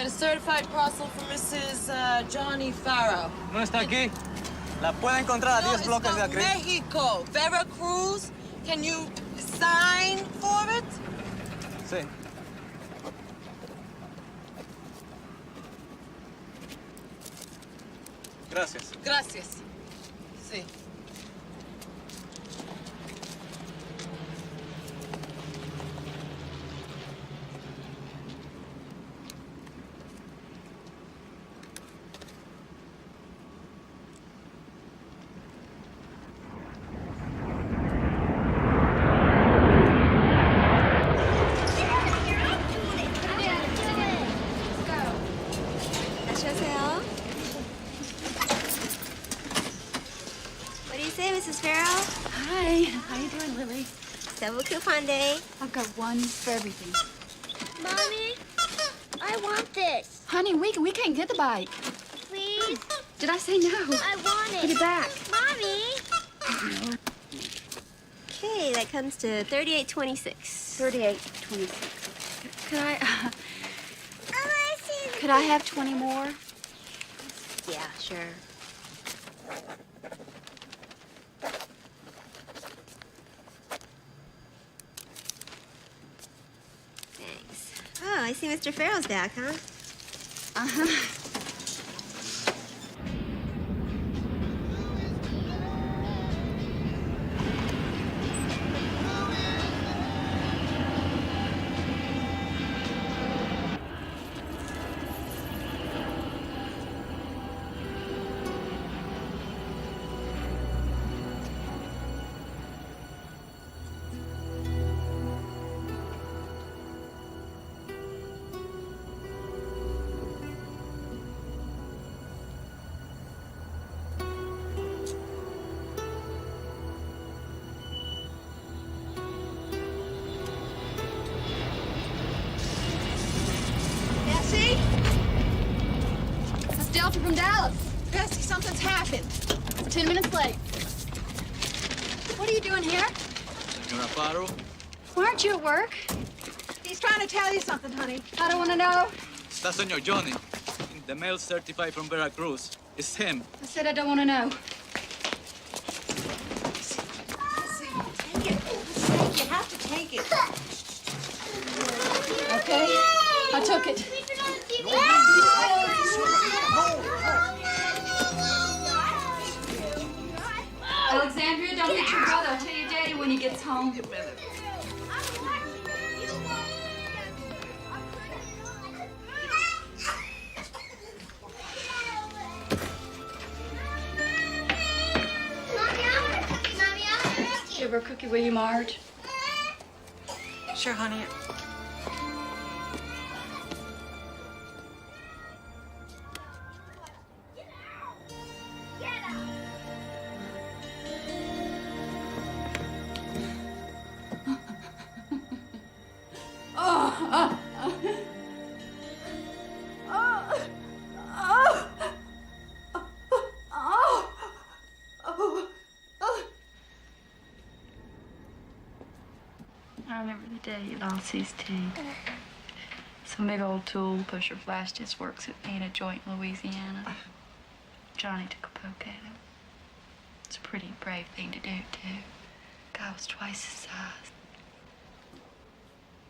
get a certified parcel for Mrs. Johnny Farrow. ¿No está aquí? La puede encontrar a 10 bloques de aquí. Mexico, Veracruz. Can you sign for it? Sí. Gracias. Gracias. Sí. What do you say, Mrs. Farrell? Hi. How you doing, Lily? Double coupon day. I've got one for everything. Mommy, I want this. Honey, we can't get the bike. Please? Did I say no? I want it. Put it back. Mommy! Okay, that comes to $38.26. 38.26. Could I have 20 more? Yeah, sure. Thanks. Oh, I see Mr. Farrell's back, huh? Uh-huh. Bessie? That's Delta from Dallas. Bessie, something's happened. We're 10 minutes late. What are you doing here? Senora Farrow. Why aren't you at work? He's trying to tell you something, honey. I don't want to know. Está Senor Johnny. The mail certified from Veracruz. It's him. I said I don't want to know. Take it. You have to take it. Okay. I took it. Alexandria, don't hit your brother. I'll tell your daddy when he gets home. Give her a cookie, will you, Marge? Sure, honey. I remember the day you lost his teeth. Some big old tool pusher flashed his works at me in a joint in Louisiana. Johnny took a poke at him. It's a pretty brave thing to do, too. Guy was twice his size.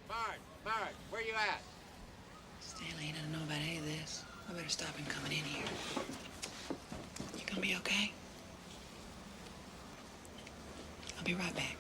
Bart, where you at? Stanley doesn't know about any of this. I better stop him coming in here. You gonna be okay? I'll be right back.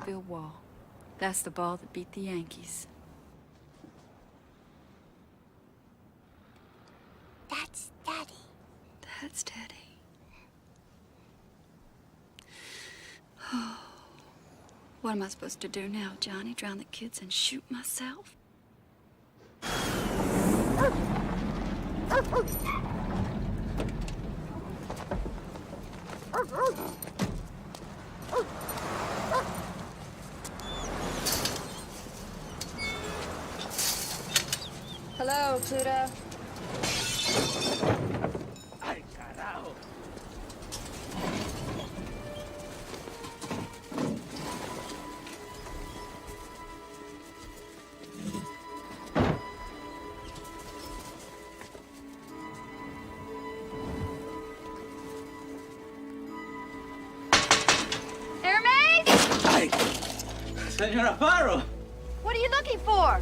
Louisville Wall. That's the ball that beat the Yankees. That's Daddy. That's Daddy. What am I supposed to do now, Johnny? Drown the kids and shoot myself? Hello, Pluto. Ay, carajo. Hermes! Ay, Señora Farrow, What are you looking for?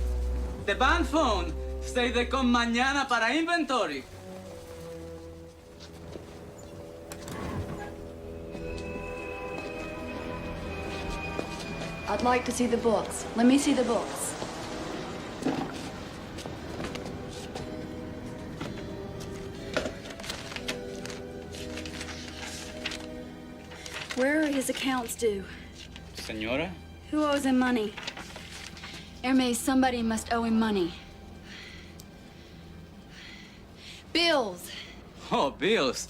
the band phone say they come mañana para inventory. I'd like to see the books. Let me see the books. Where are his accounts due? Señora? Who owes him money? Hermes, somebody must owe him money. Bills. Oh, bills.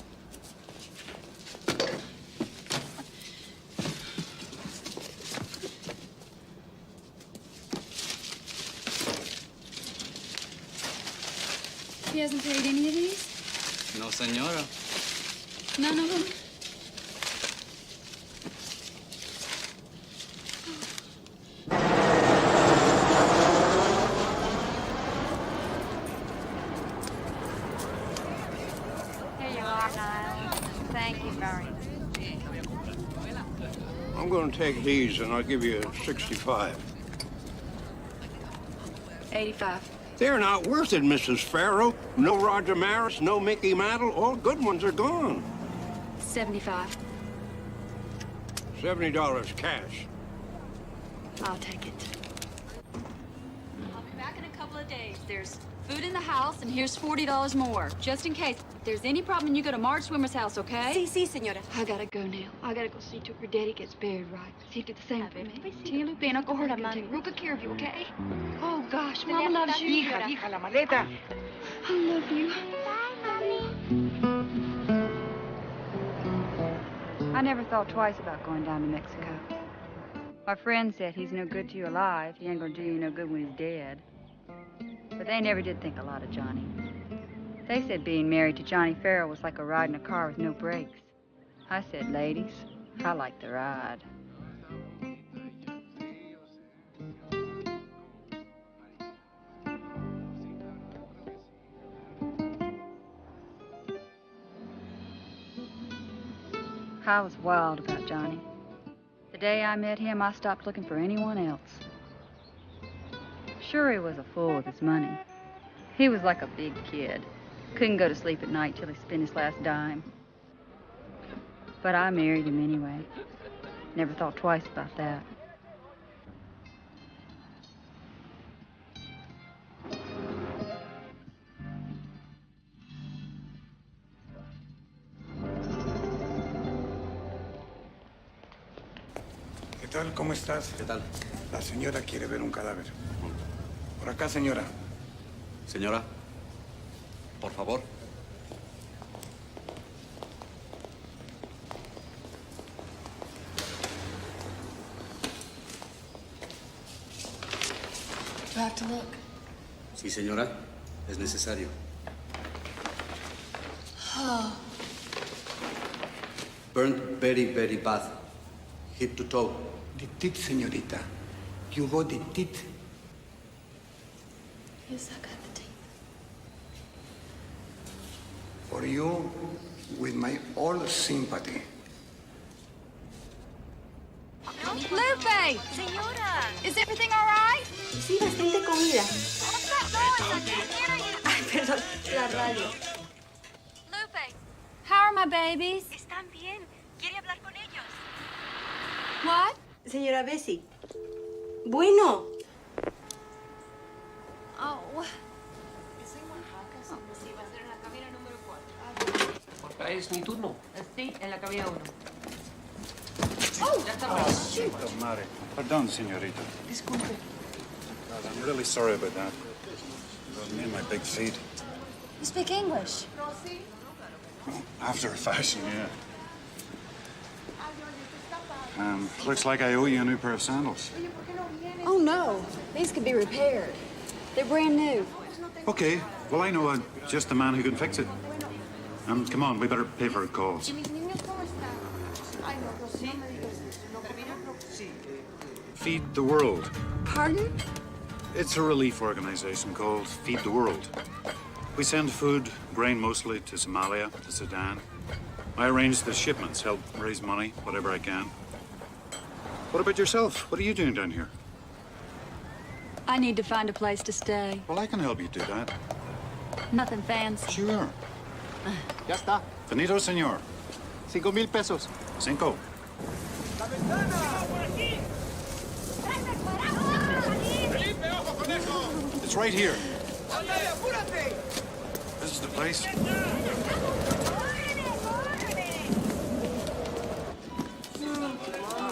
He hasn't paid any of these? No, señora. None of them? Here you are, Niall. Thank you very much. I'm going to take these, and I'll give you 65. 85. They're not worth it, Mrs. Farrow. No Roger Maris, no Mickey Mantle. All good ones are gone. 75. $70 cash. I'll take it. I'll be back in a couple of days. There's food in the house, and here's $40 more, just in case. If there's any problem, you go to Marge Swimmer's house, okay? Sí, sí, señora. I gotta go now. I gotta go see to her daddy gets buried right. He did the same for me. Tia Lupina, go home and take real good care of you, okay? Oh, gosh, Mama loves you. Hija, la maleta. I love you. I never thought twice about going down to Mexico. My friend said he's no good to you alive. He ain't gonna do you no good when he's dead. But they never did think a lot of Johnny. They said being married to Johnny Farrow was like a ride in a car with no brakes. I said, ladies, I like the ride. I was wild about Johnny. The day I met him, I stopped looking for anyone else. Sure, he was a fool with his money. He was like a big kid. Couldn't go to sleep at night till he spent his last dime. But I married him anyway. Never thought twice about that. ¿Qué tal? ¿Cómo estás? ¿Qué tal? La señora quiere ver un cadáver. Por acá, señora. Señora, por favor. Do I have to look? Sí, señora, es necesario. Oh. Burned very, very bad. Hip to toe. The teeth, señorita. You got the teeth. Yes, I got the teeth. For you, with my all sympathy. Lupe! Señora. Is everything all right? Sí, bastante comida. What's that noise? I can't hear you. Ay, perdón, la radio. Lupe, How are my babies? están bien. ¿Quiere hablar con ellos? What? Señora Bessie. Bueno. Oh. Es mi turno. Sí, en la cabina 1. Madre. Pardon, señorita. Disculpe. God, I'm really sorry about that. Well, me and my big feet. You speak English? Well, after a fashion, yeah. Looks like I owe you a new pair of sandals. Oh, no. These could be repaired. They're brand new. Okay. Well, I know just the man who can fix it. Come on, we better pay for calls. Feed the World. Pardon? It's a relief organization called Feed the World. We send food, grain mostly, to Somalia, to Sudan. I arrange the shipments, help raise money, whatever I can. What about yourself? What are you doing down here? I need to find a place to stay. Well, I can help you do that. Nothing fancy. Sure. Ya está. Finito, señor. 5,000 pesos. 5. It's right here. This is the place.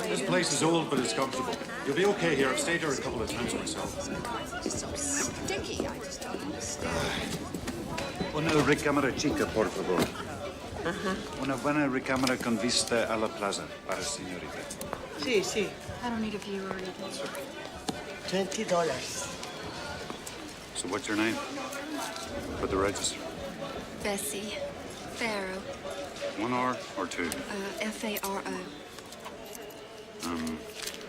This place is old, but it's comfortable. You'll be okay here. I've stayed here a couple of times myself. It's so sticky. I just don't understand. Una recámara chica, por favor. Una buena recámara con vista a la plaza para señorita. Sí, sí. I don't need a view or anything. $20. So what's your name? For the register. Bessie. Farrow. 1 R or 2? F-A-R-O.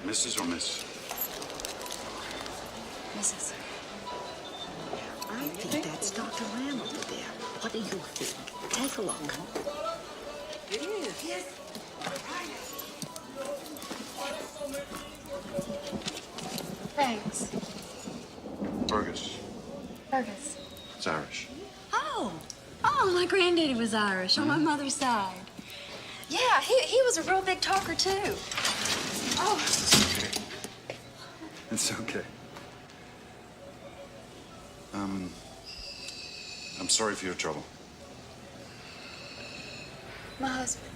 Mrs. or Miss? Mrs. I think that's Dr. Lamb over there. What do you think? Take a look. It is. Yes. Thanks. Fergus. Fergus. It's Irish. Oh, my granddaddy was Irish on my mother's side. Yeah, he was a real big talker, too. Oh. It's okay. I'm sorry for your trouble. My husband.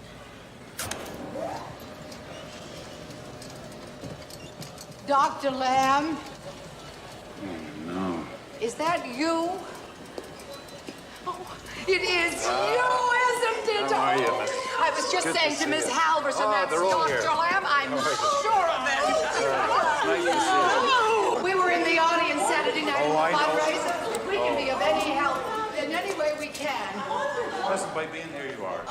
Dr. Lamb, No. is that you? Oh, it is you, isn't it? How are you, Miss? I was just Good to saying to see Miss you. Halverson, Oh, that's they're all Dr. here. Lamb. I'm sure of it. Nice to see you. We were in the audience Saturday night Oh, I at the know. fundraiser. We can be of any help in any way we can. Listen, by being here, you are.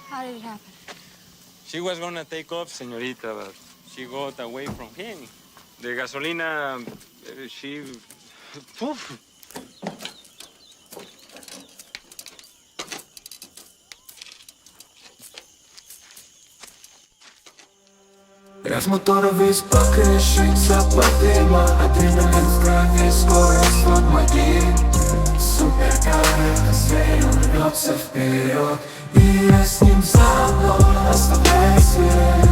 How did it happen? She was gonna take off, señorita, but she got away from him. The gasolina, she... Poof. Рев мотора вис пак решит заплати ма адреналин в крови, скорость от магии. Суперкары, зверь, он рвется вперед, и я с ним заодно оставляю след.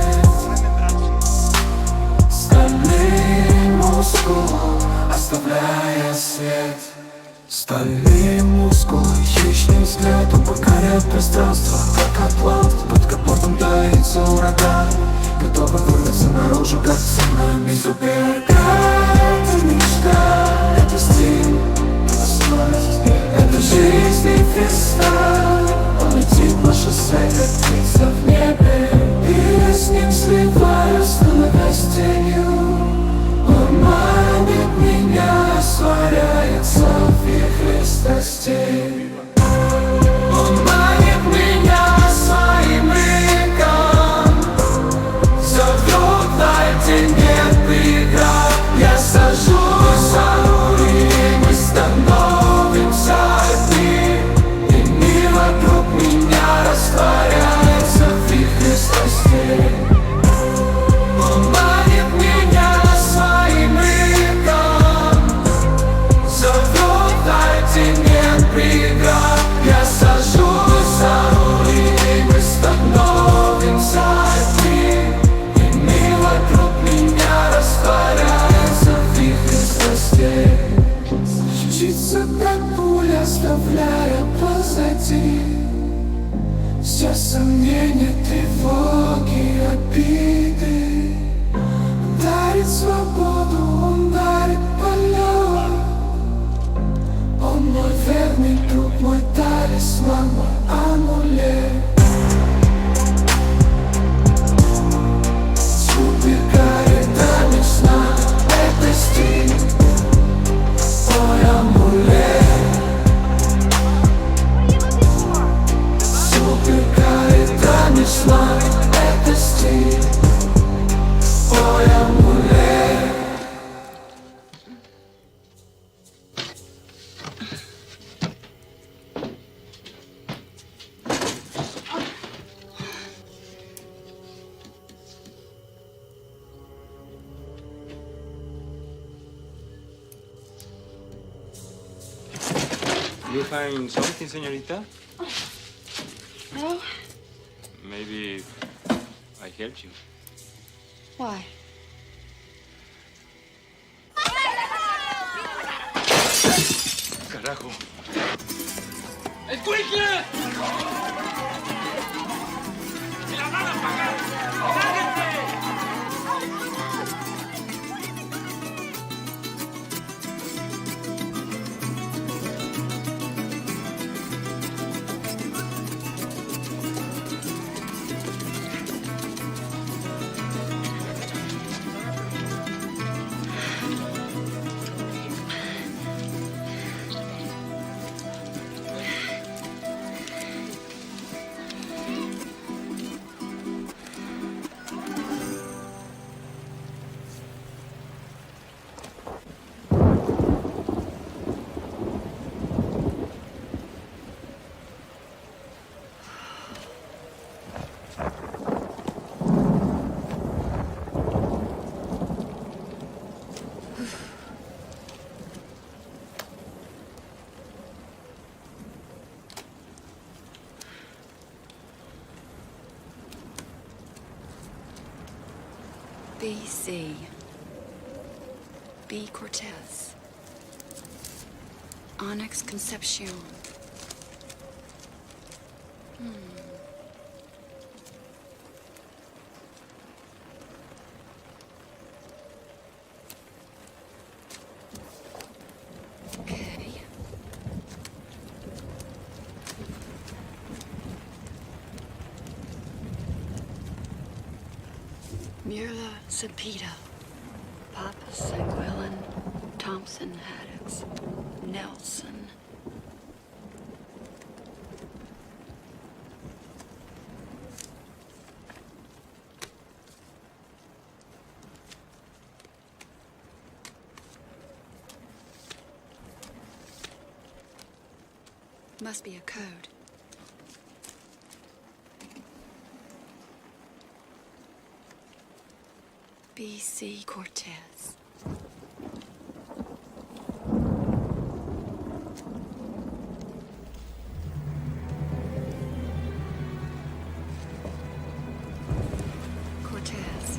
Стальные мускулы, оставляя след. Стальные мускулы, хищный взгляд, он покоряет пространство, как атлант. Под капотом таится ураган, готова вырваться наружу, как цунами. Суперкар, это мечта, это стиль, это жизнь и фестиваль. Он летит на шоссе, как птица в небе, и я с ним сливаюсь, становясь тенью. Он манит меня, сваряется в вихре страстей. Он манит меня своим рыком, зовет в где нет преград. Я сажусь за руль, и мы становимся одни, и мир Сейчас сомнения, тревоги, обиды. Он дарит свободу, он дарит полет. Он мой верный друг, мой талисман, мой амулет. Убегает до мечта, это стиль, мой амулет. Убегает до мечта, это стиль, мой амулет. You find something, señorita? No? Maybe I helped you. Why? Carajo. ¡El Quickler! ¡Y la van a pagar! ¡Lárguense! B.C. B. Cortez. Onyx Concepcion. Okay. Mirla Cepeda, Papa Sanguillen, Thompson Haddocks, Nelson. Must be a code. B.C. Cortez. Cortez.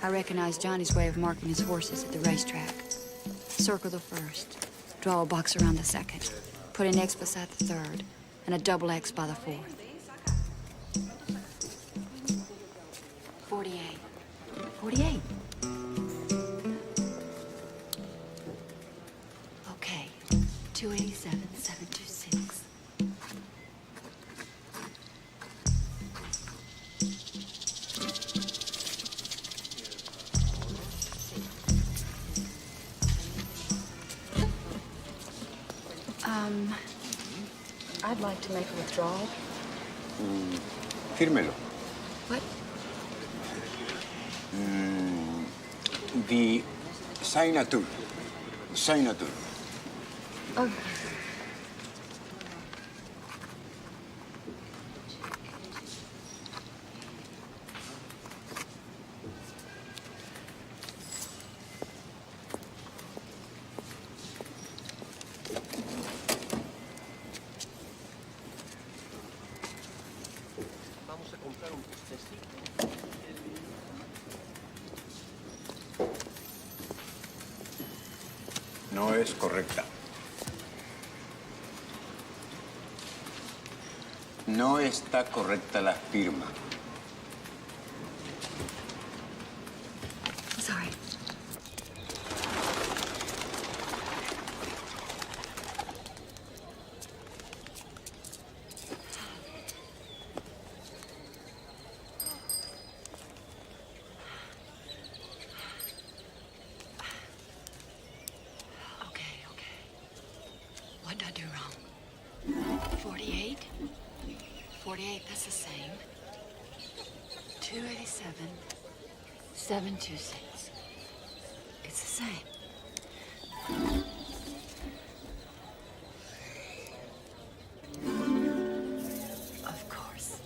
I recognize Johnny's way of marking his horses at the racetrack. Circle the first, draw a box around the second, put an X beside the third, and a double X by the fourth. 48. 48. Okay. 287, 726. I'd like to make a withdrawal. Fírmelo. What? The Signature. Signature. Oh. Vamos a comprar un postecito. No es correcta. No está correcta la firma. Sorry. What did I do wrong? 48? 48, that's the same. 287, 726. It's the same. Of course.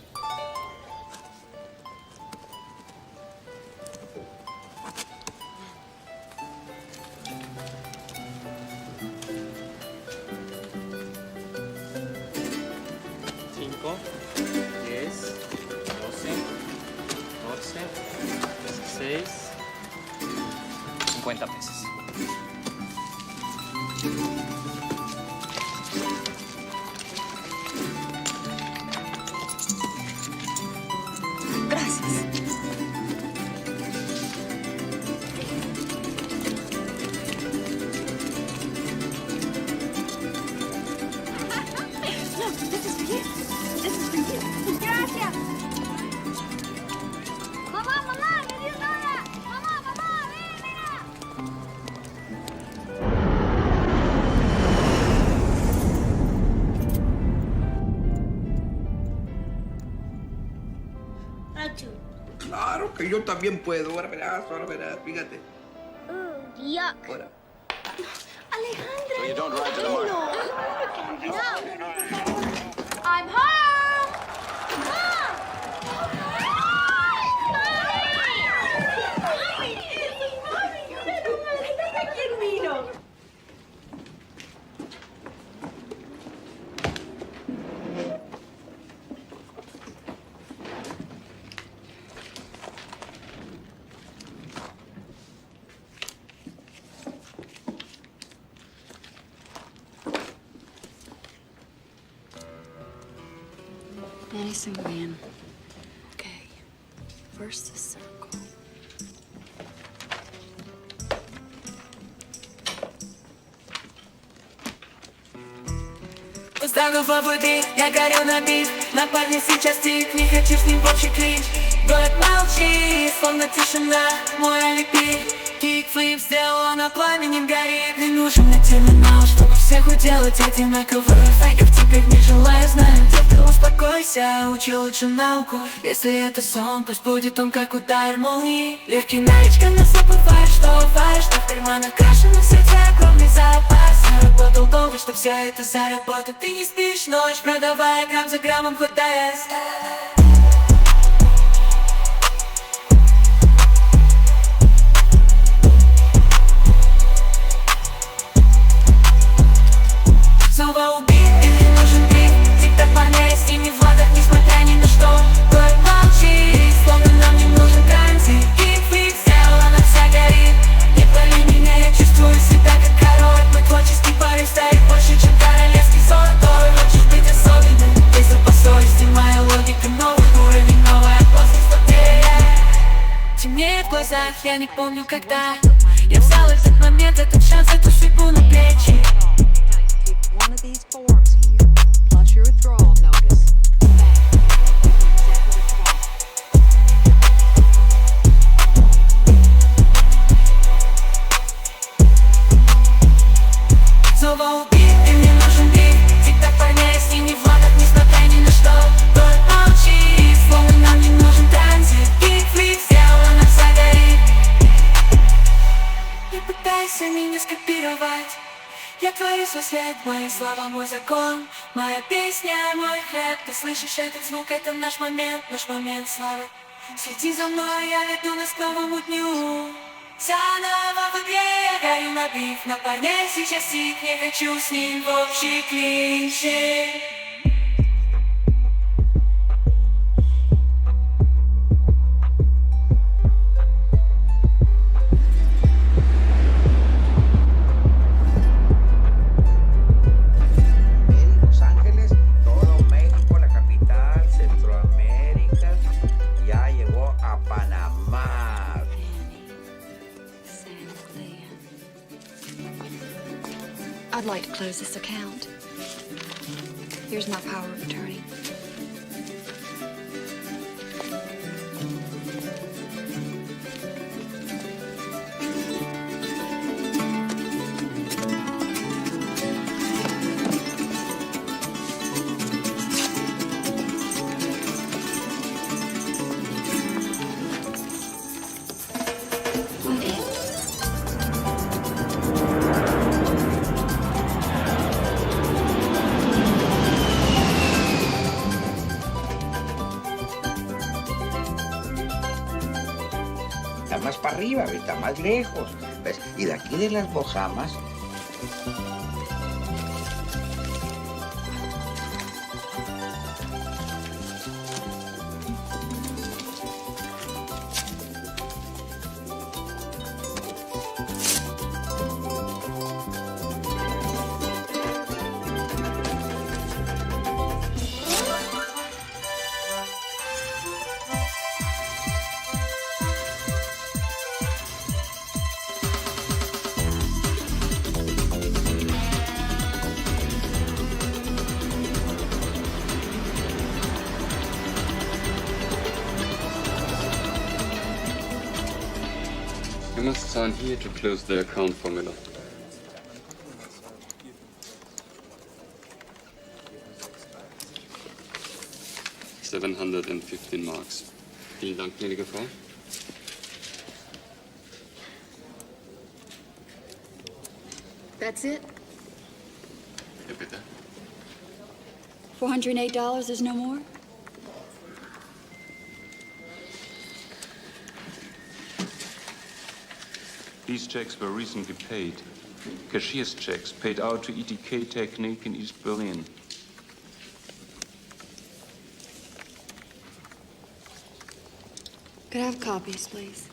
Cinco, 10, 12, 14, 16, 50 pesos. Gracias. Look, this is for you. This is for you. Gracias. Mamá, mamá, me dio nada. Mamá, mamá, ven, mira. Claro que yo también puedo. Ahora verás, fíjate. Yuck. Ahora. Alejandra. So you don't ride to the market. I'm home. Mom. ¿Quién vino? Madison Van. Okay. First the circle. Устану по пути, я горю на бит. На парня сейчас тик, не хочу с ним больше клич. Город молчит, словно тишина, мой алиби. Кикфлип сделала, на пламенем горит. Не нужен мне терминал, чтобы всех уделать одинаково. Фейков теперь не желаю, знаю, где ты. Успокойся, учи лучше науку. Если это сон, пусть будет он как удар молнии. Легкий наличка, но забываешь, что уваешь. Что в карманах каша, на сердце огромный запас. Работал долго, чтоб все это заработать. Ты не спишь ночь, продавая грамм за граммом, хватаясь. Снова убит или нужен бит. Тик-так парней с ними в ладах, несмотря ни на что. Город молчит, словно нам не нужен транзит. Кик-флик сделала, она вся горит. Не пали меня, я чувствую себя как король. Мой творческий парень стоит больше, чем королевский золотой. Хочешь быть особенным, если по совести моя логика. Новый уровень, новая плоскость, темнеет в глазах, я не помню когда. Я взял этот момент, этот шанс, эту судьбу на плечи. One of these forms here, plus your withdrawal notice. Снова убит, и мне нужен бит. Тик-так парней с ними в ладах, несмотря ни на что. Город молчит, словно нам не нужен транзит. Кик-флик сделала, она вся горит. Не пытайся мои слова, мой закон, моя песня, мой хлеб. Ты слышишь этот звук, это наш момент славы. Следи за мной, я веду нас к новому дню. Заново в игре я горю на бив, на парней сейчас тих, не хочу с ним в общий клинчик. Los Ángeles, todo México, la capital, Centroamérica, ya llegó a Panamá. I'd like to close this account. Here's my power of attorney. Está más para arriba, está más lejos. ¿Ves? Y de aquí de las Bahamas. You must sign here to close the account for Miller. $715. Vielen Dank, gnädige Frau. That's it? Ja, bitte. $408, there's no more? These checks were recently paid. Cashier's checks paid out to ETK Technique in East Berlin. Could I have copies, please?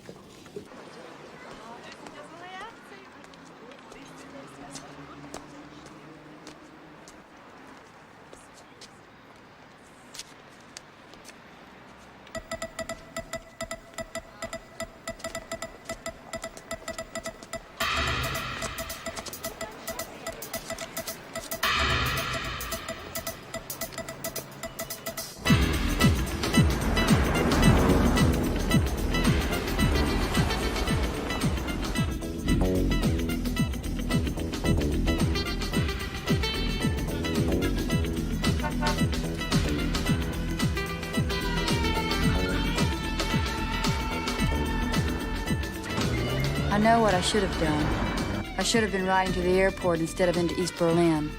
I know what I should have done. I should have been riding to the airport instead of into East Berlin.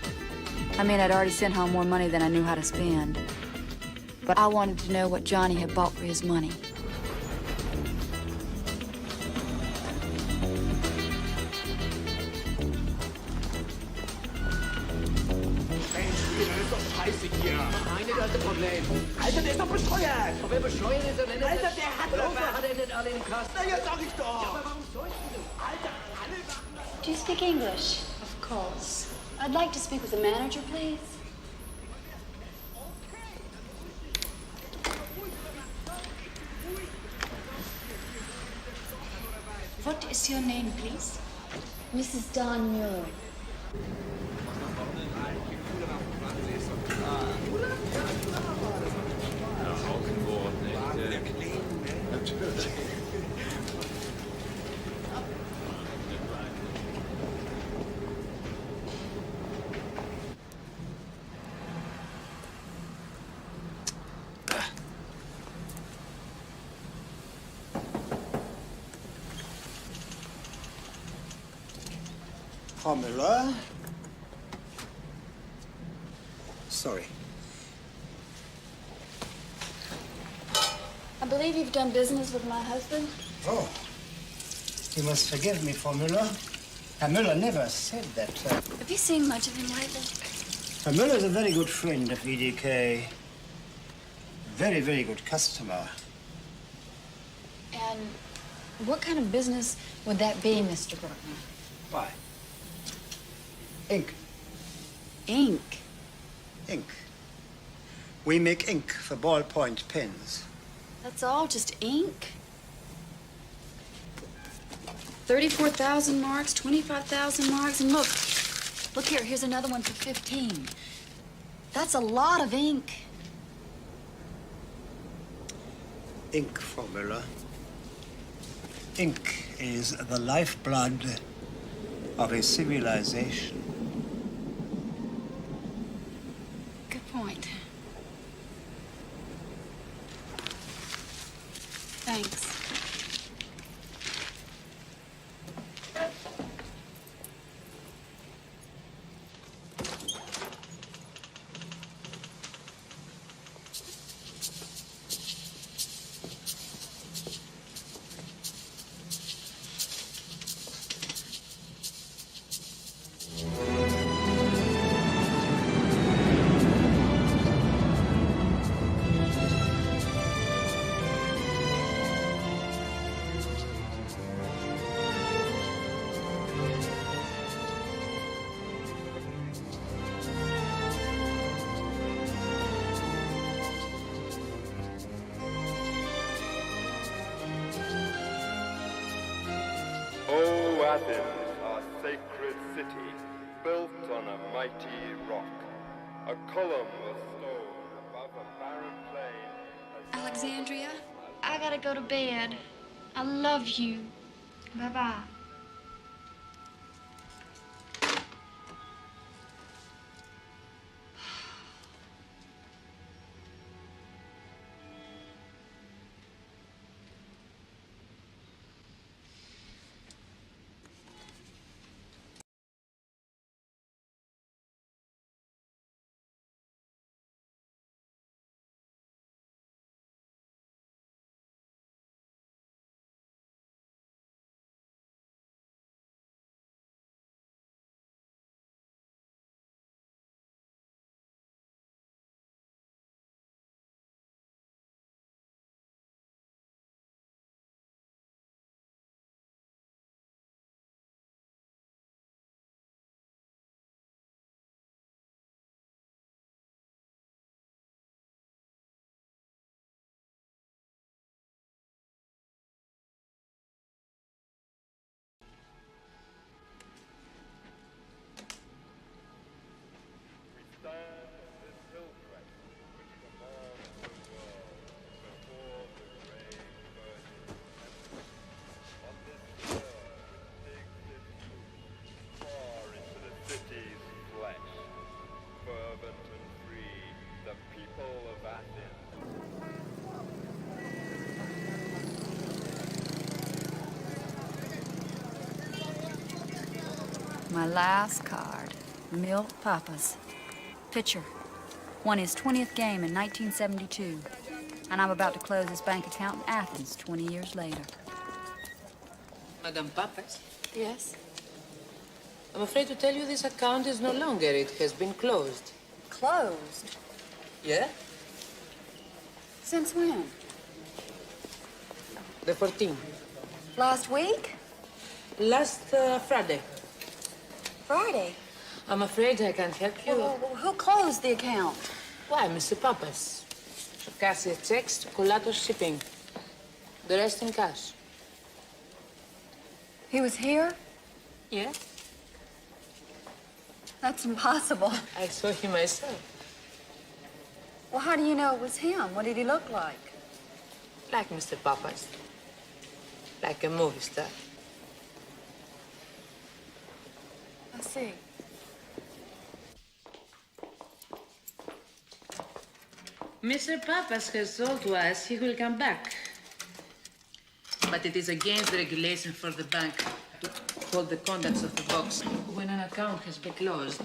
I mean, I'd already sent home more money than I knew how to spend. But I wanted to know what Johnny had bought for his money. Scheiße hier. Eine alte Problem. Alter, der ist doch bescheuert. Und wer bescheuert ist, dann Alter, der hat doch. Wer hat denn alle im Kasten? Na ja, sag ich doch. Ja, aber warum sollst du? Alter, alle machen. Do you speak English? Of course. I'd like to speak with the manager, please. What is your name, please? Mrs. Dawn Mueller. Frau Müller? Sorry. I believe you've done business with my husband. Oh. You must forgive me, Frau Müller. Herr Müller never said that. Have you seen much of him lately? Herr Müller is a very good friend of EDK. Very, very good customer. And what kind of business would that be, Mr. Bruckner? Why? Ink. Ink? Ink. We make ink for ballpoint pens. That's all, just ink? 34,000 marks, 25,000 marks, and look here, here's another one for 15. That's a lot of ink. Ink, Frau Müller. Ink is the lifeblood of a civilization. Good point. Thanks. O Athens, our sacred city, built on a mighty rock, a column of stone above a barren plain. Alexandria, I gotta go to bed. I love you. Bye-bye. My last card, Milt Papas. Pitcher. Won his 20th game in 1972. And I'm about to close his bank account in Athens 20 years later. Madame Papas? Yes? I'm afraid to tell you this account is no longer. It has been closed. Closed? Yeah? Since when? The 14th. Last week? Last Friday. Friday? I'm afraid I can't help you. Well, who closed the account? Why, Mr. Papas? Cassia checks to Colatos Shipping. The rest in cash. He was here? Yeah? That's impossible. I saw him myself. Well, how do you know it was him? What did he look like? Like Mr. Papas. Like a movie star. I see. Mr. Papas has told to us he will come back. But it is against the regulation for the bank to hold the contents of the box when an account has been closed.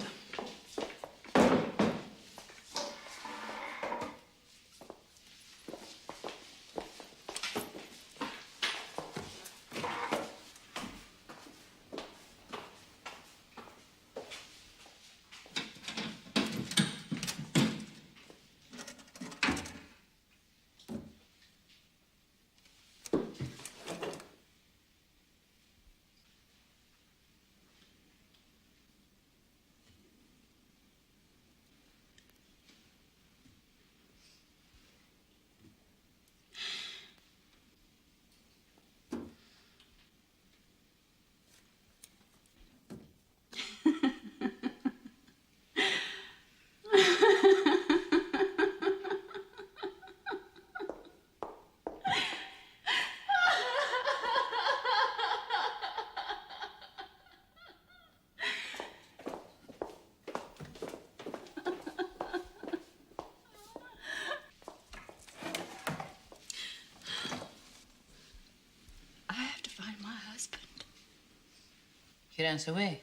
He runs away.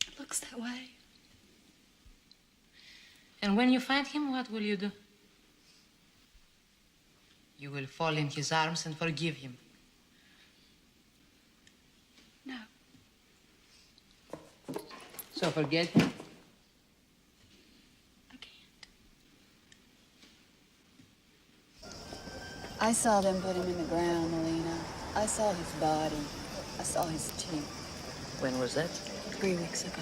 It looks that way. And when you find him, what will you do? You will fall in his arms and forgive him. No. So forget him? I saw them put him in the ground, Melina. I saw his body. I saw his teeth. When was that? 3 weeks ago.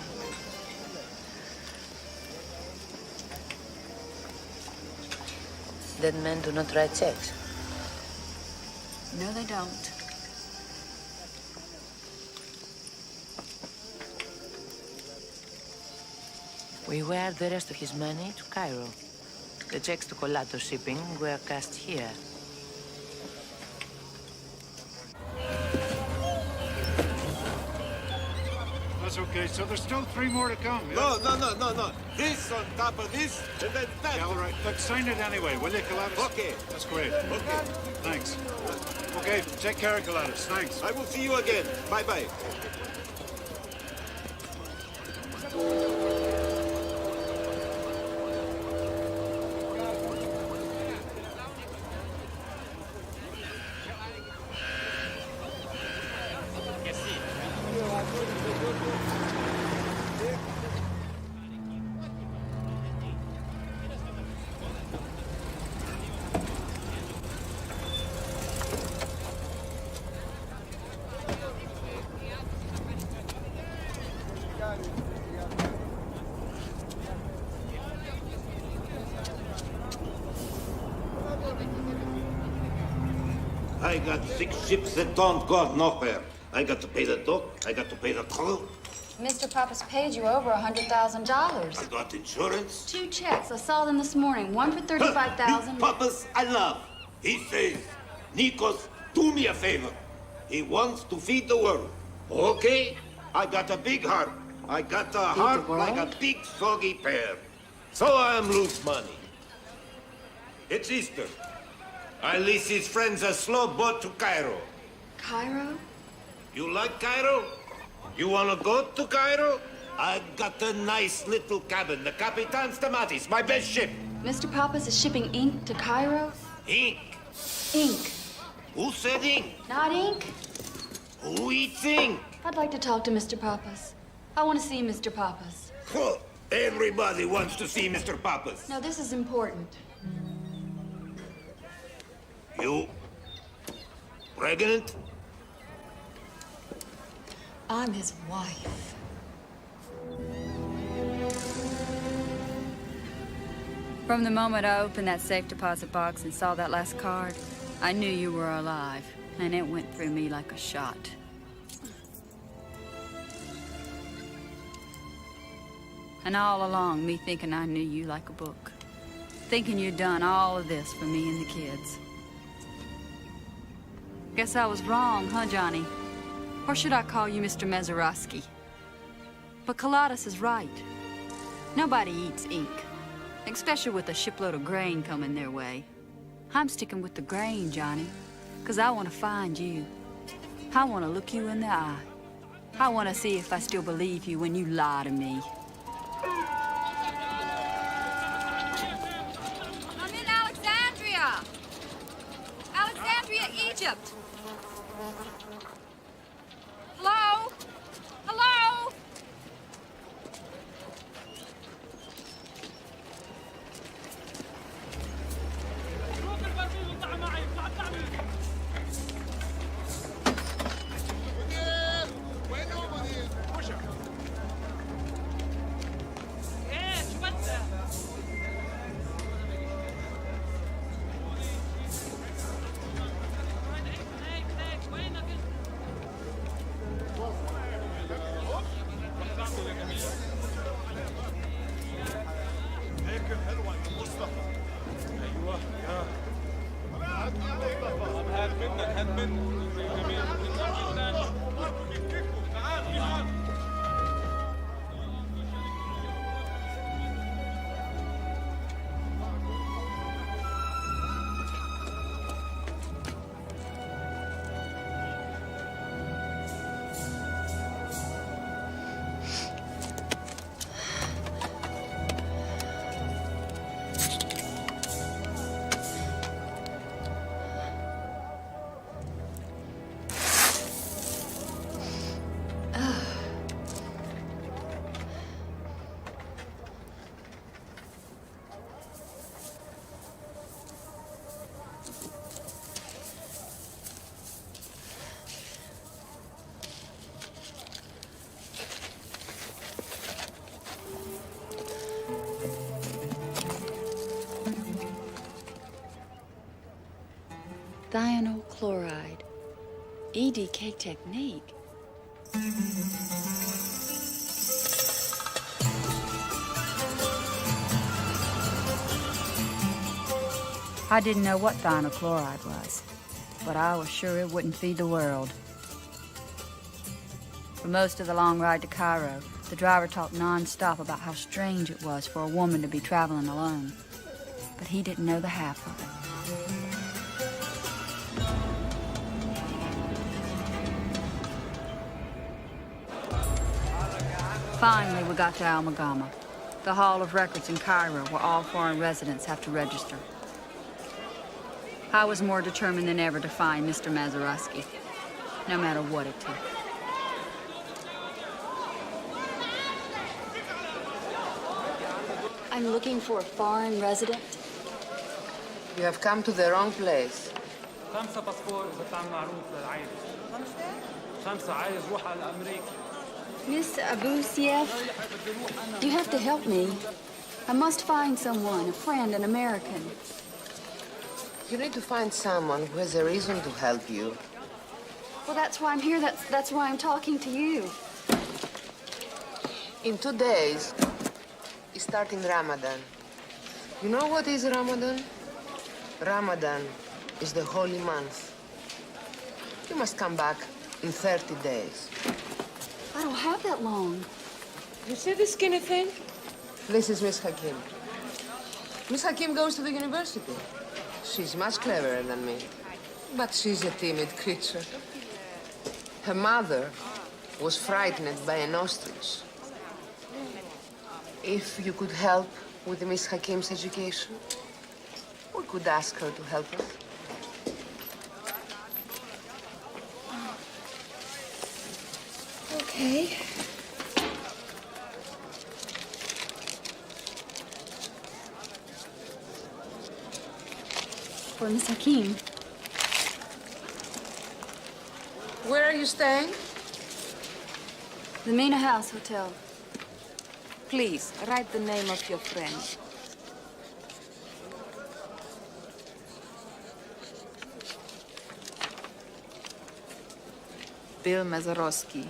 Dead men do not write checks. No, they don't. We wired the rest of his money to Cairo. The checks to Colato shipping were cast here. That's okay. So there's still 3 more to come, yeah? No. This on top of this, and then that. Yeah, all right. But sign it anyway, will you, Colatus? Okay. That's great. Okay. Thanks. Okay, take care, Colatus. Thanks. I will see you again. Bye-bye. I got 6 ships that don't go nowhere. I got to pay the dock, I got to pay the crew. Mr. Pappas paid you over $100,000. I got insurance. 2 checks. I saw them this morning. One for $35,000. Papas, I love. He says, Nikos, do me a favor. He wants to feed the world. Okay? I got a big heart. I got a heart like a big soggy pear. So I'm loose money. It's Easter. I lease his friends a slow boat to Cairo. Cairo? You like Cairo? You wanna go to Cairo? I got a nice little cabin, the Capitan Stamatis, my best ship. Mr. Pappas is shipping ink to Cairo? Ink? Ink. Who said ink? Not ink? Who eats ink? I'd like to talk to Mr. Pappas. I want to see Mr. Pappas. Oh, everybody wants to see Mr. Pappas. Now, this is important. You pregnant? I'm his wife. From the moment I opened that safe deposit box and saw that last card, I knew you were alive, and it went through me like a shot. And all along, me thinking I knew you like a book. Thinking you'd done all of this for me and the kids. Guess I was wrong, huh, Johnny? Or should I call you Mr. Mazeroski? But Colatus is right. Nobody eats ink, especially with a shipload of grain coming their way. I'm sticking with the grain, Johnny, because I want to find you. I want to look you in the eye. I want to see if I still believe you when you lie to me. I'm in Alexandria! Alexandria, Egypt! Hello? Hello? Thionyl chloride. EDK technique. I didn't know what thionyl chloride was, but I was sure it wouldn't feed the world. For most of the long ride to Cairo, the driver talked non-stop about how strange it was for a woman to be traveling alone. But he didn't know the half of it. Finally, we got to Al Magama, the Hall of Records in Cairo, where all foreign residents have to register. I was more determined than ever to find Mr. Mazeroski, no matter what it took. I'm looking for a foreign resident. You have come to the wrong place. Miss Abu Sief, you have to help me. I must find someone, a friend, an American. You need to find someone who has a reason to help you. Well, that's why I'm here. That's why I'm talking to you. In 2 days, is starting Ramadan. You know what is Ramadan? Ramadan is the holy month. You must come back in 30 days. I don't have that long. You see this skinny thing? This is Miss Hakim. Miss Hakim goes to the university. She's much cleverer than me, but she's a timid creature. Her mother was frightened by an ostrich. If you could help with Miss Hakim's education, we could ask her to help us. Okay. For Miss Hakim. Where are you staying? The Mina House Hotel. Please, write the name of your friend. Bill Mazeroski.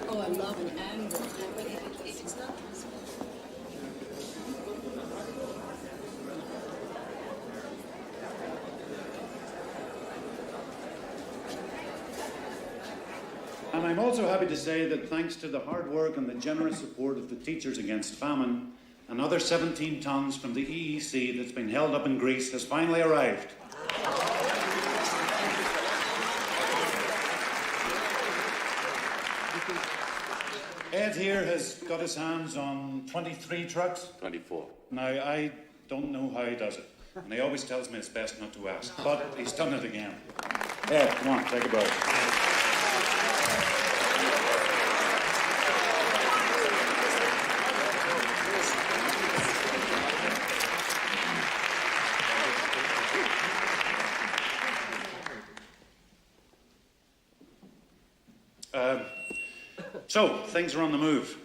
Oh, I love an angle. It's not. And I'm also happy to say that thanks to the hard work and the generous support of the Teachers Against Famine, another 17 tons from the EEC that's been held up in Greece has finally arrived. Ed here has got his hands on 23 trucks. 24. Now, I don't know how he does it. And he always tells me it's best not to ask. But he's done it again. Ed, come on, take a boat. So, things are on the move.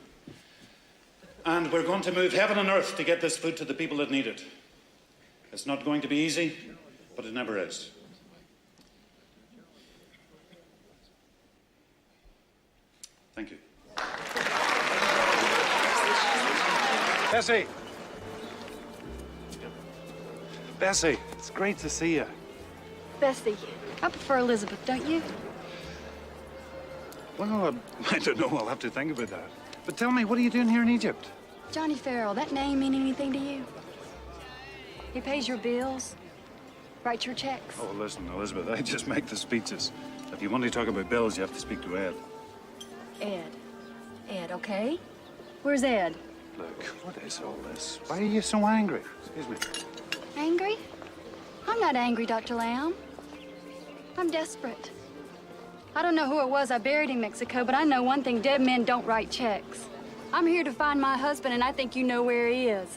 And we're going to move heaven and earth to get this food to the people that need it. It's not going to be easy, but it never is. Thank you. Bessie! Bessie, it's great to see you. Bessie. I prefer Elizabeth, don't you? Well, I don't know. I'll have to think about that. But tell me, what are you doing here in Egypt? Johnny Farrell, that name mean anything to you? He pays your bills, writes your checks. Oh, listen, Elizabeth, I just make the speeches. If you want to talk about bills, you have to speak to Ed. Ed. Ed, okay? Where's Ed? Look, what is all this? Why are you so angry? Excuse me. Angry? I'm not angry, Dr. Lamb. I'm desperate. I don't know who it was I buried in Mexico, but I know one thing, dead men don't write checks. I'm here to find my husband, and I think you know where he is.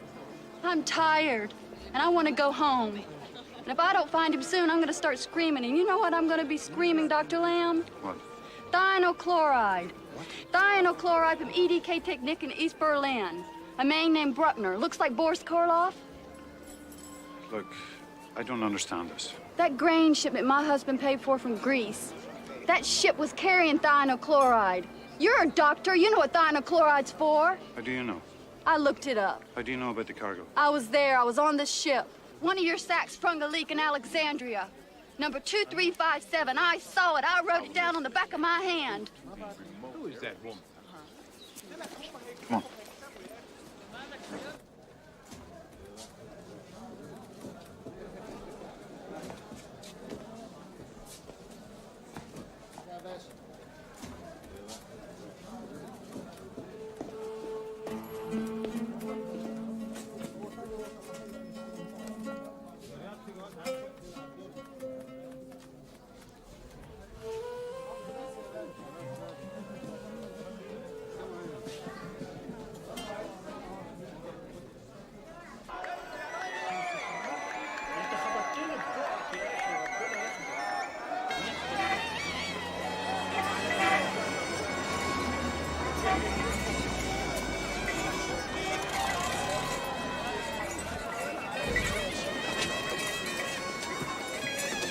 I'm tired, and I want to go home. And if I don't find him soon, I'm going to start screaming. And you know what I'm going to be screaming, Dr. Lamb? What? Thionyl chloride. What? Thionyl chloride from EDK Technique in East Berlin. A man named Bruckner. Looks like Boris Karloff. Look, I don't understand this. That grain shipment my husband paid for from Greece. That ship was carrying thionyl chloride. You're a doctor. You know what thionyl chloride's for. How do you know? I looked it up. How do you know about the cargo? I was there. I was on the ship. One of your sacks sprung a leak in Alexandria. Number 2357. I saw it. I wrote it down on the back of my hand. Who is that woman? Come on.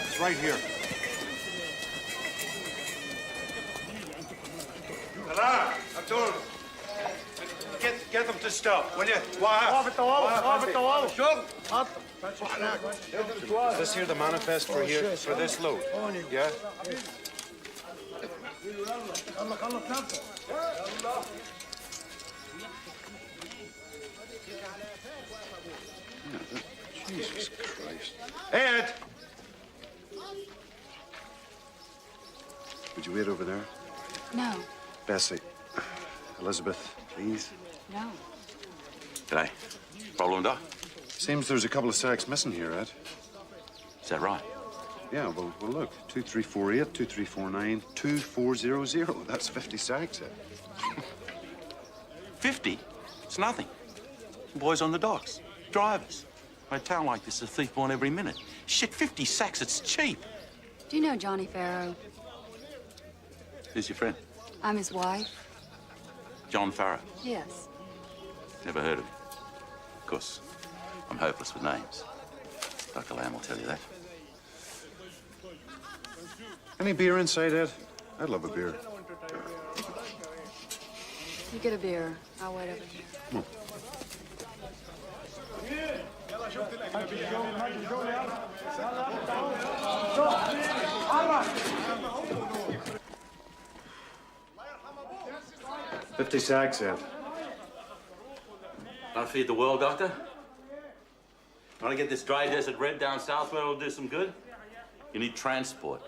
It's right here. Allah, Abdul. Get them to stop, will you? Is this here the manifest for here for this load? Yeah? Jesus Christ. Ed! Would you wait over there? No. Bessie. Elizabeth, please. No. G'day. Problem, Doc? Seems there's a couple of sacks missing here, Ed. Is that right? Yeah, well, look. 2348, 2349, 2400. That's 50 sacks, Ed. 50? It's nothing. Boys on the docks. Drivers. In a town like this, a thief born every minute. Shit, 50 sacks, it's cheap. Do you know Johnny Farrow? Who's your friend? I'm his wife. John Farrow. Yes. Never heard of him. Of course, I'm hopeless with names. Dr. Lamb will tell you that. Any beer inside, Ed? I'd love a beer. You get a beer. I'll wait over here. Come on. 50 sacks, Ed. Want to feed the world, Doctor? Want to get this dry desert red down south where it'll do some good? You need transport.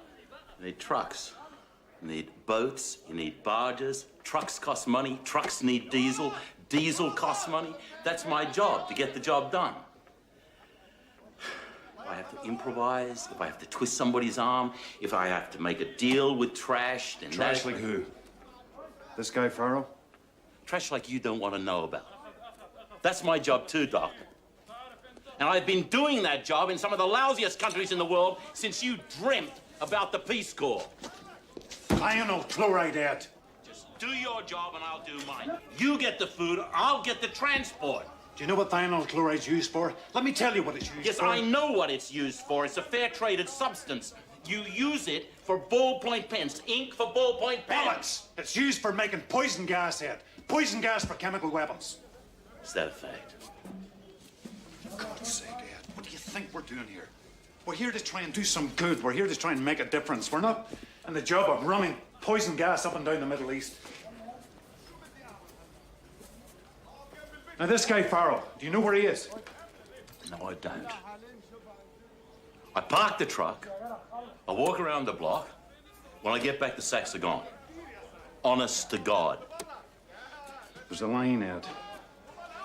You need trucks. You need boats. You need barges. Trucks cost money. Trucks need diesel. Diesel costs money. That's my job, to get the job done. If I have to improvise, if I have to twist somebody's arm, if I have to make a deal with trash, then Trash like who? This guy, Farrell? Trash like you don't want to know about. That's my job too, Doc. And I've been doing that job in some of the lousiest countries in the world since you dreamt about the Peace Corps. Thionyl chloride, Ed. Just do your job and I'll do mine. You get the food, I'll get the transport. Do you know what thionyl chloride's used for? Let me tell you what it's used Yes, for. I know what it's used for. It's a fair-traded substance. You use it for ballpoint pens, ink for ballpoint pens. Bollocks! It's used for making poison gas, Ed. Poison gas for chemical weapons. Is that a fact? For God's sake, Ed, what do you think we're doing here? We're here to try and do some good. We're here to try and make a difference. We're not in the job of running poison gas up and down the Middle East. Now, this guy, Farrell, do you know where he is? No, I don't. I park the truck, I walk around the block. When I get back, the sacks are gone. Honest to God. There's a line, Ed.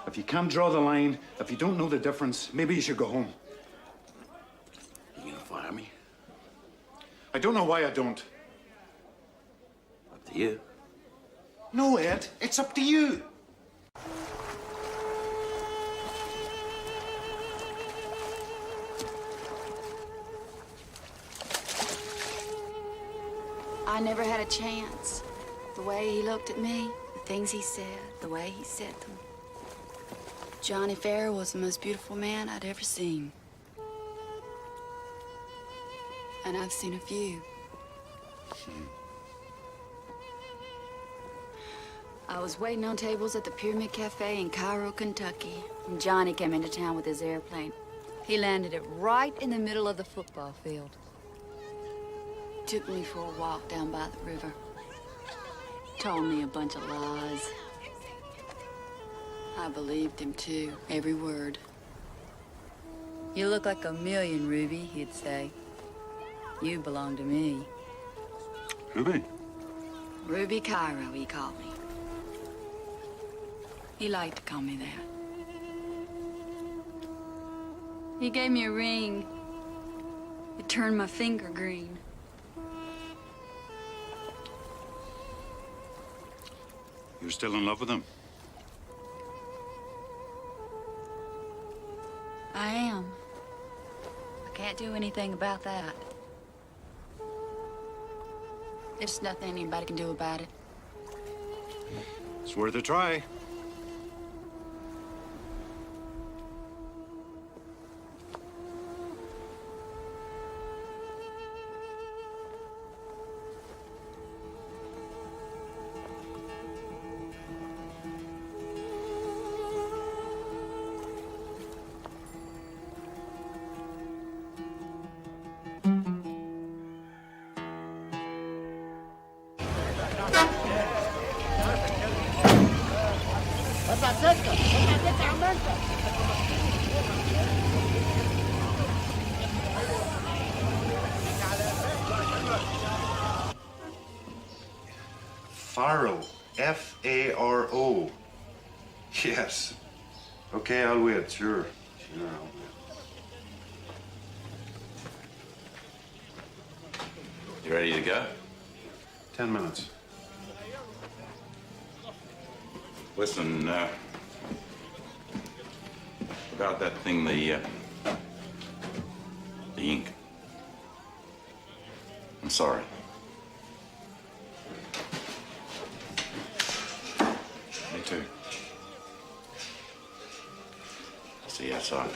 If you can't draw the line, if you don't know the difference, maybe you should go home. You gonna fire me? I don't know why I don't. Up to you. No, Ed, it's up to you. I never had a chance. The way he looked at me, the things he said, the way he said them. Johnny Farrell was the most beautiful man I'd ever seen. And I've seen a few. I was waiting on tables at the Pyramid Cafe in Cairo, Kentucky, when Johnny came into town with his airplane. He landed it right in the middle of the football field. Took me for a walk down by the river. Told me a bunch of lies. I believed him, too, every word. You look like a million, Ruby, he'd say. You belong to me. Ruby? Ruby Cairo, he called me. He liked to call me that. He gave me a ring. It turned my finger green. You're still in love with him? I am. I can't do anything about that. There's nothing anybody can do about it. It's worth a try. Farrow. F-A-R-O. Yes. Okay, I'll wait. Sure. Sure, I'll wait. You ready to go? 10 minutes. Listen, about that thing, the ink. I'm sorry. Me too. See you outside.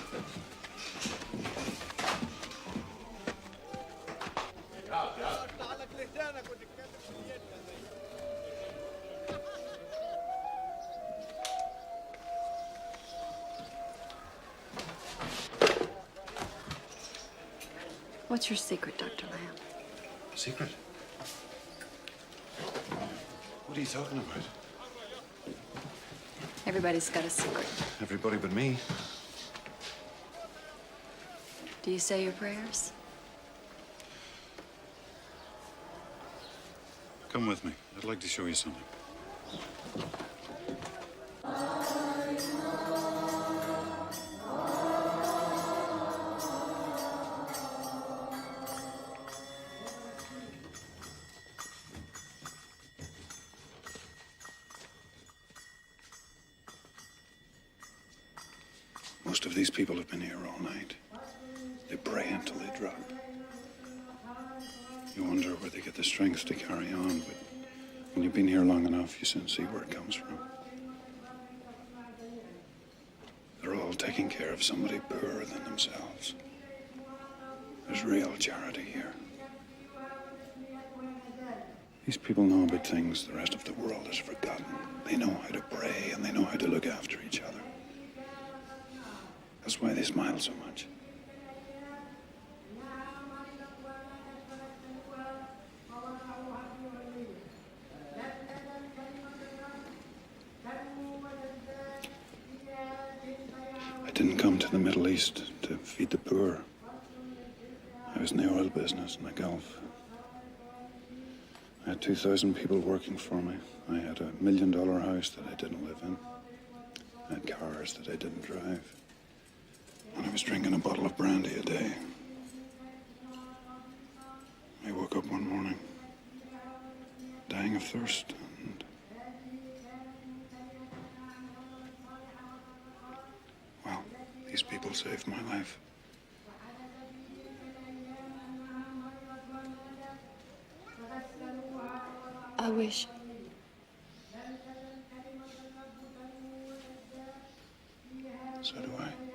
What's your secret, Dr. Lamb? Secret? What are you talking about? Everybody's got a secret. Everybody but me. Do you say your prayers? Come with me. I'd like to show you something. Most of these people have been here all night. They pray until they drop. You wonder where they get the strength to carry on, but when you've been here long enough, you soon see where it comes from. They're all taking care of somebody poorer than themselves. There's real charity here. These people know about things the rest of the world has forgotten. They know how to pray and they know how to look after each other. That's why they smile so much. I didn't come to the Middle East to feed the poor. I was in the oil business in the Gulf. I had 2,000 people working for me. I had $1 million house that I didn't live in. I had cars that I didn't drive. And I was drinking a bottle of brandy a day. I woke up one morning, dying of thirst, and well, these people saved my life. I wish. So do I.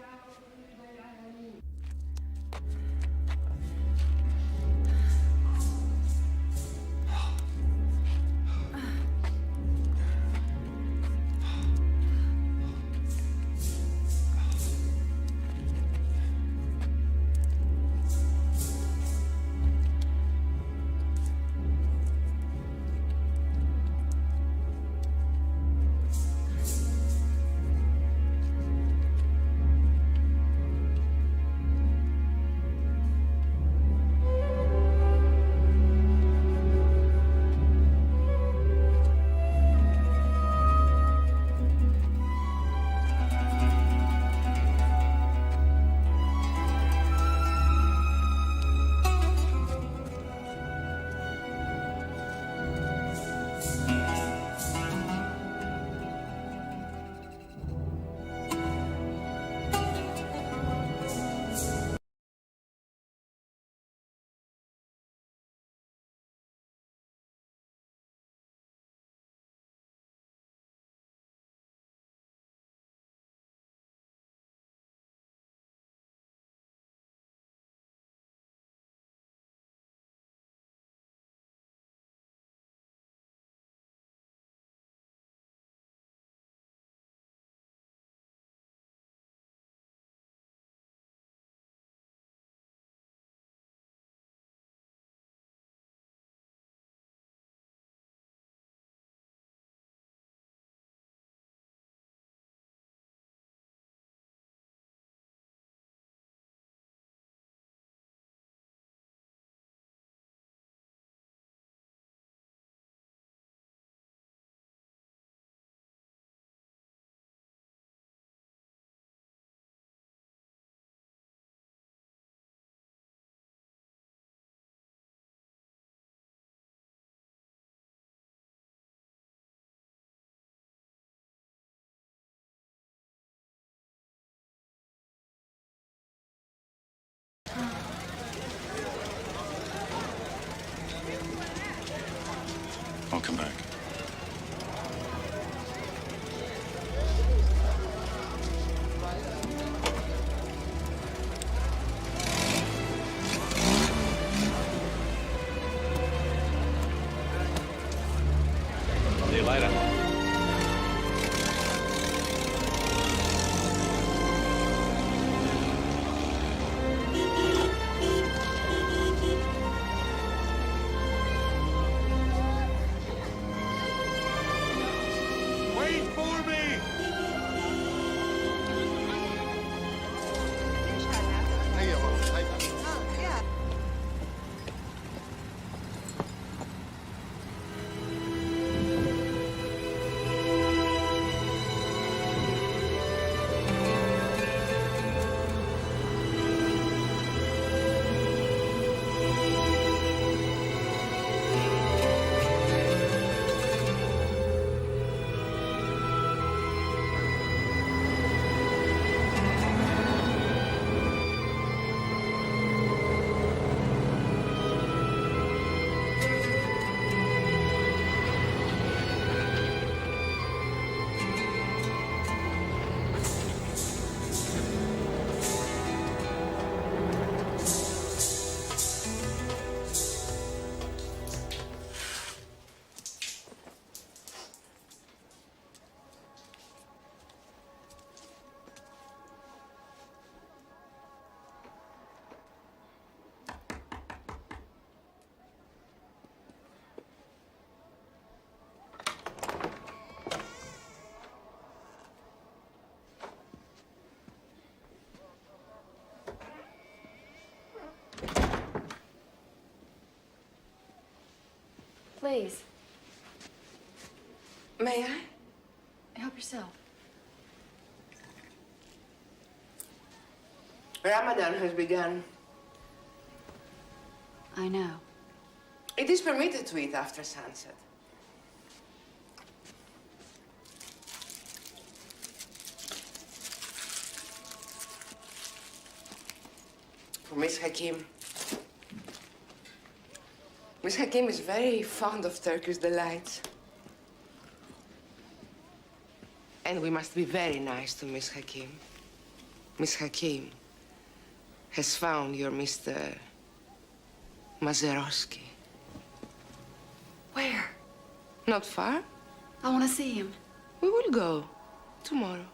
I'll come back. See you later. Wait for me! Please. May I? Help yourself. Ramadan has begun. I know. It is permitted to eat after sunset. For Miss Hakim. Miss Hakim is very fond of Turkish delights. And we must be very nice to Miss Hakim. Miss Hakim has found your Mr. Mazeroski. Where? Not far. I want to see him. We will go tomorrow.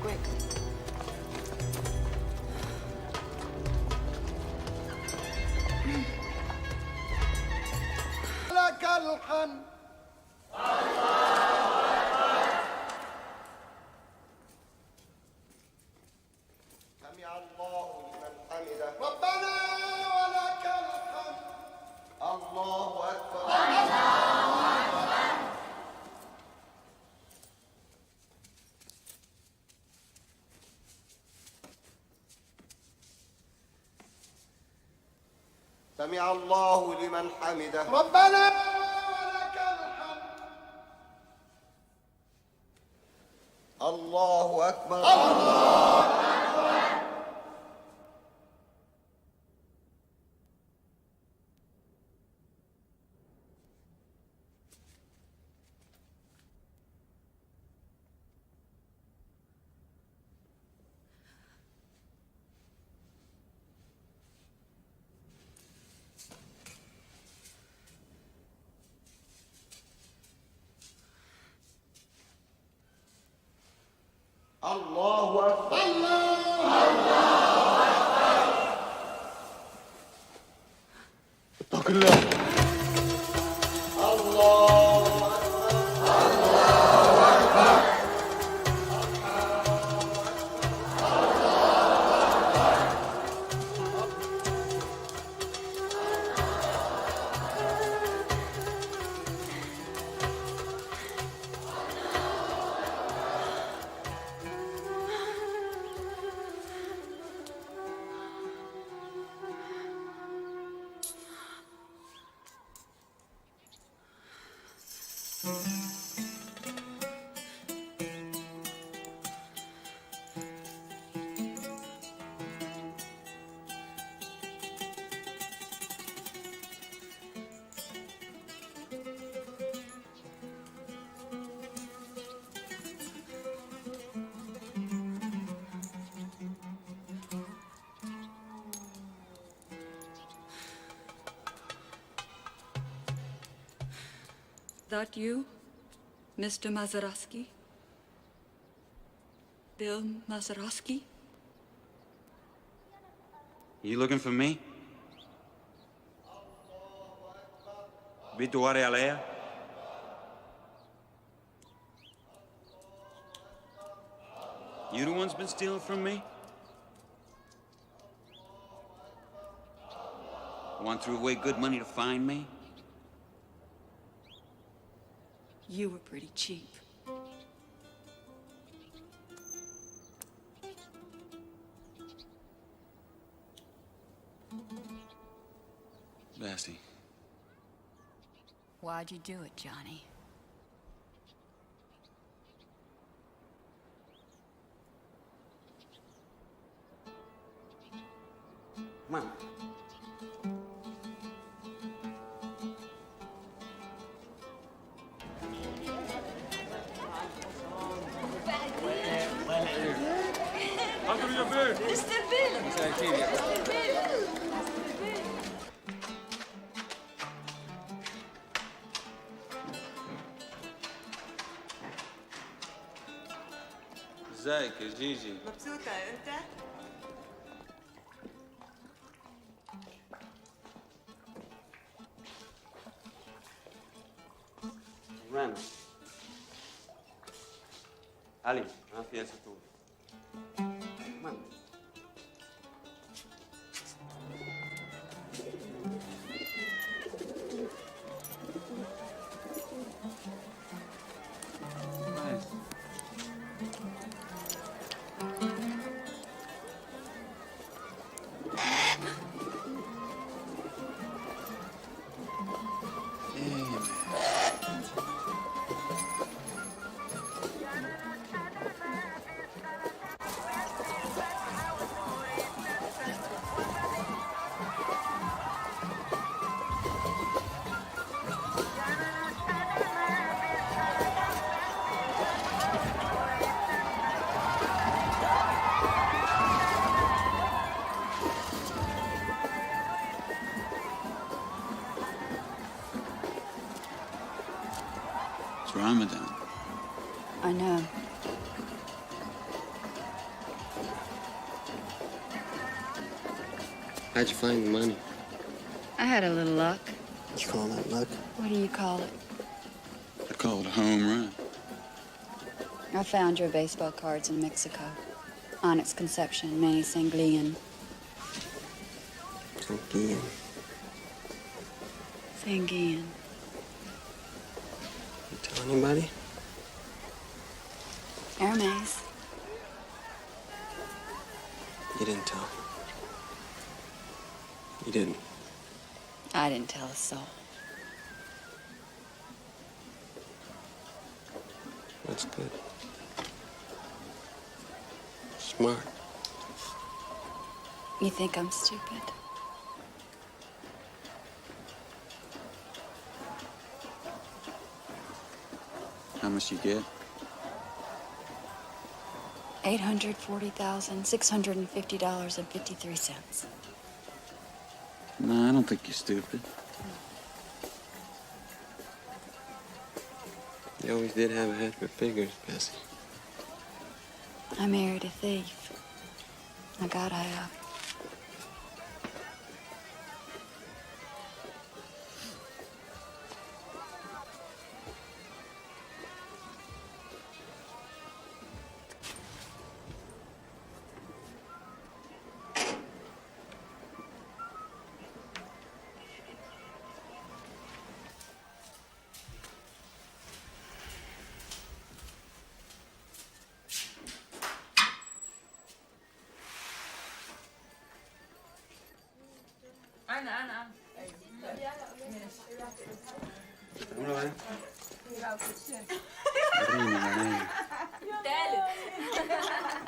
Quick. لك الحمد سمع الله لمن حمده ربنا ولك الحمد الله أكبر سمع الله لمن حمده ربنا ولك الحمد الله أكبر الله أكبر الله أكبر اتق الله الله أكبر That you, Mr. Mazeroski? Bill Mazeroski? You looking for me? Vito Alea? You the one's been stealing from me? Want threw away good money to find me? You were pretty cheap. Bessie. Why'd you do it, Johnny? Come on. Mr. Bill! Mr. Bill! ازيك يا جيجي؟ مبسوطة أنت؟ Ali, gracias a tú. It's Ramadan. I know. How'd you find the money? I had a little luck. You call that luck? What do you call it? I call it a home run. I found your baseball cards in Mexico. Onyx Conception, Manny Sanglian. Sanglian. Sanguian. You tell anybody? Hermes. You didn't tell. You didn't. I didn't tell a soul. That's good. Smart. You think I'm stupid? How much you get? $840,650.53. No, I don't think you're stupid. You always did have a head for figures, Bessie. I married a thief. I gotta have.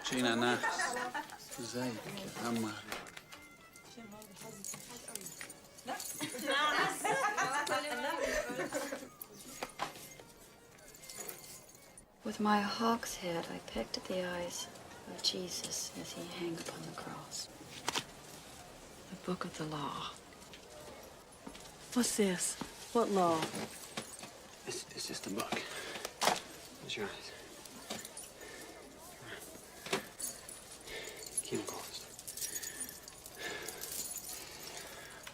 Gina Nax. ازيك يا عمار؟ With my hawk's head, I pecked at the eyes of Jesus as he hung upon the cross. The book of the law. What's this? What law? It's just a book. Close your eyes. Keep them closed.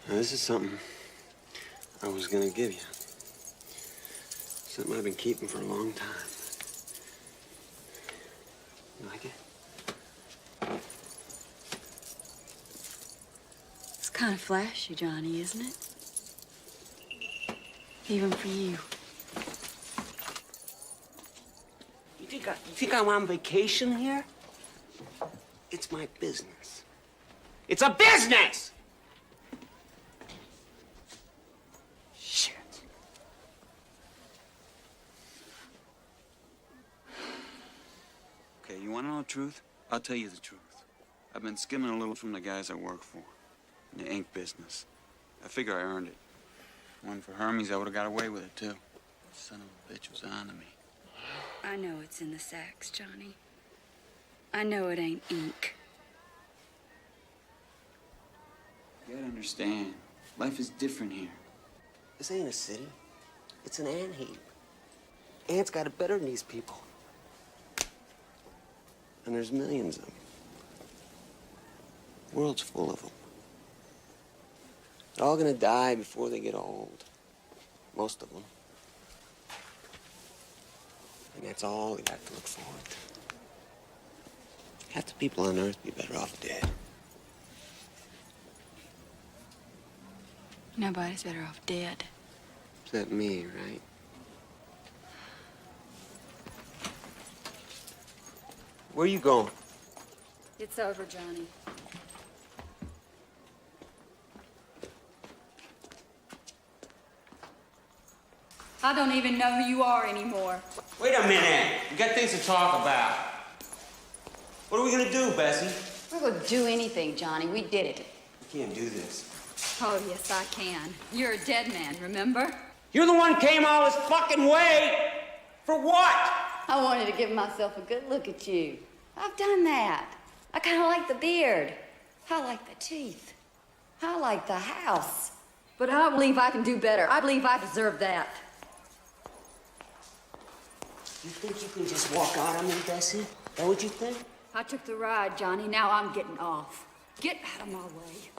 Now, this is something I was gonna give you. Something I've been keeping for a long time. You like it? It's kind of flashy, Johnny, isn't it? Even for you. You think I'm on vacation here? It's my business. It's a business! Shit. Okay, you want to know the truth? I'll tell you the truth. I've been skimming a little from the guys I work for in the ink business. I figure I earned it. One for Hermes, I would have got away with it, too. Son of a bitch was on to me. I know it's in the sacks, Johnny. I know it ain't ink. You gotta understand, life is different here. This ain't a city. It's an ant heap. Ants got it better than these people. And there's millions of them. The world's full of them. They're all gonna die before they get old. Most of them. And that's all we got to look forward to. Half the people on Earth be better off dead. Nobody's better off dead. Except me, right? Where you going? It's over, Johnny. I don't even know who you are anymore. Wait a minute. We got things to talk about. What are we gonna do, Bessie? We're gonna do anything, Johnny. We did it. We can't do this. Oh, yes, I can. You're a dead man, remember? You're the one who came all this fucking way. For what? I wanted to give myself a good look at you. I've done that. I kind of like the beard. I like the teeth. I like the house. But I believe I can do better. I believe I deserve that. You think you can just walk out on me, Bessie? Is that what you think? I took the ride, Johnny. Now I'm getting off. Get out of my way.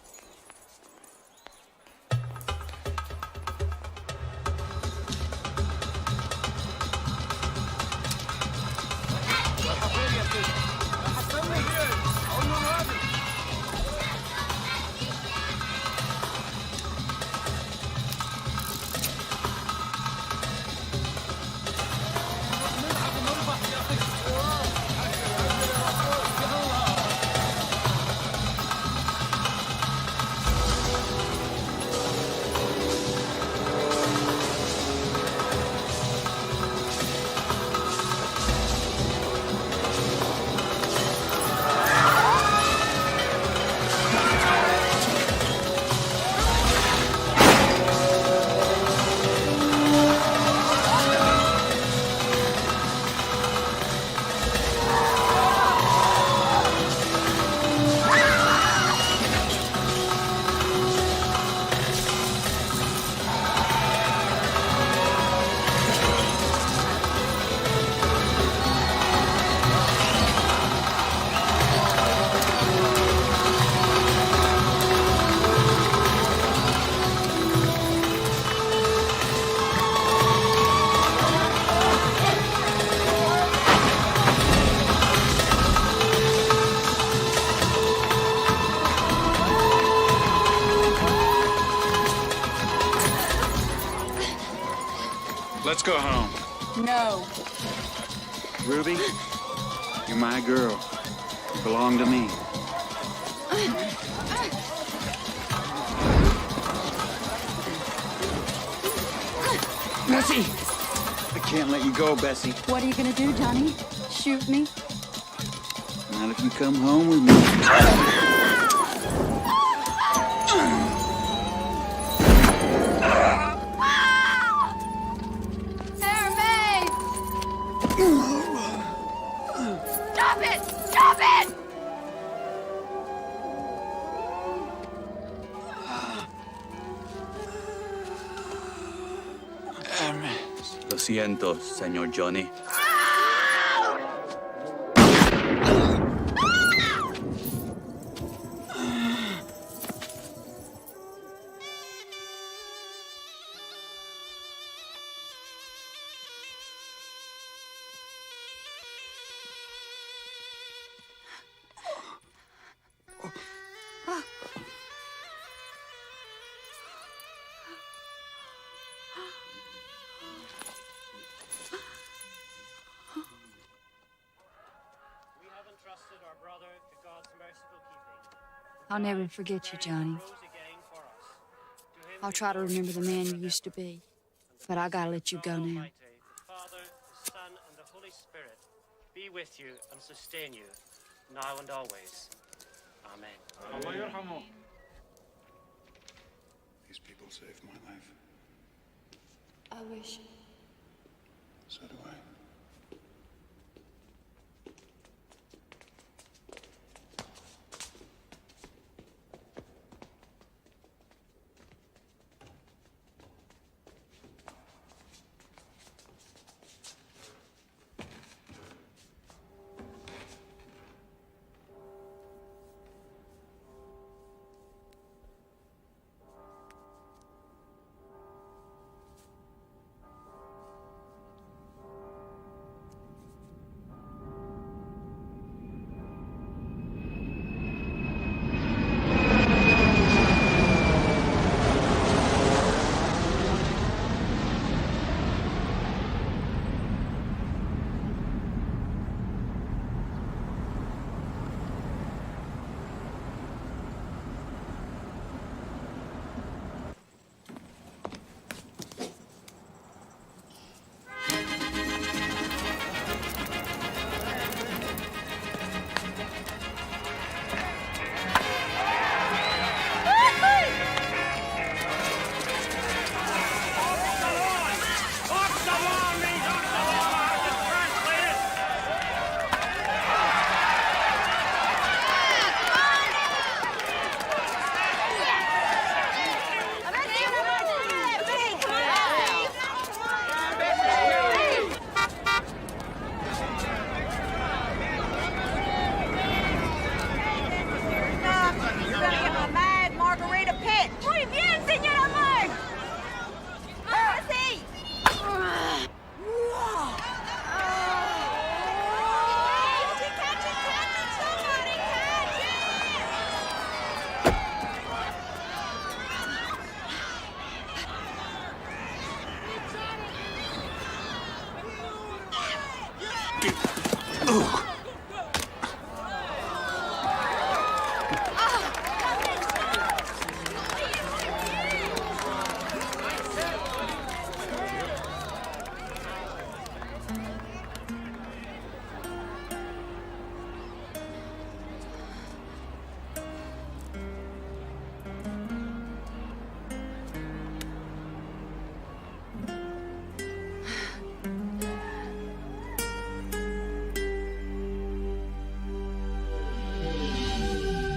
Let's go home. No. Ruby, you're my girl. You belong to me. Bessie! I can't let you go, Bessie. What are you gonna do, Johnny? Shoot me? Not if you come home with me. Stop it! Stop it! Lo siento, Señor Johnny. I'll never forget you, Johnny. I'll try to remember the man you used to be. But I gotta let you go now. The Father, the Son, and the Holy Spirit be with you and sustain you, now and always. Amen. These people saved my life. I wish. So do I. Ugh.